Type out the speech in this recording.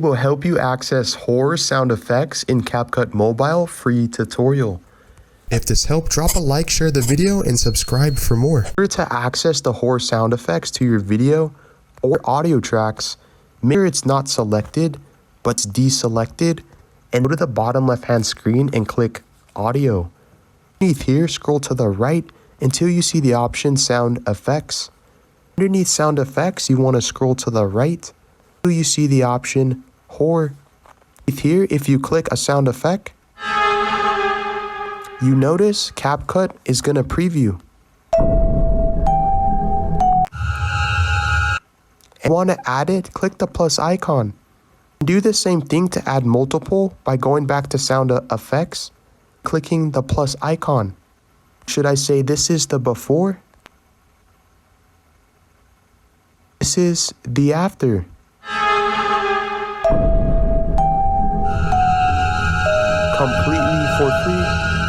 Will help you access horror sound effects in Capcut Mobile free tutorial. If this helped, drop a like, share the video, and subscribe for more. In order to access the horror sound effects to your video or audio tracks, make sure it's not selected, but it's deselected, and go to the bottom left hand screen and click Audio. Underneath here, scroll to the right until you see the option Sound Effects. Underneath Sound Effects, you want to scroll to the right until you see the option Horror. Here, if you click a sound effect, you notice Capcut is going to preview. And want to add it, click the plus icon. Do the same thing to add multiple by going back to sound effects, clicking the plus icon. Should I say this is the before? This is the after. Completely for free.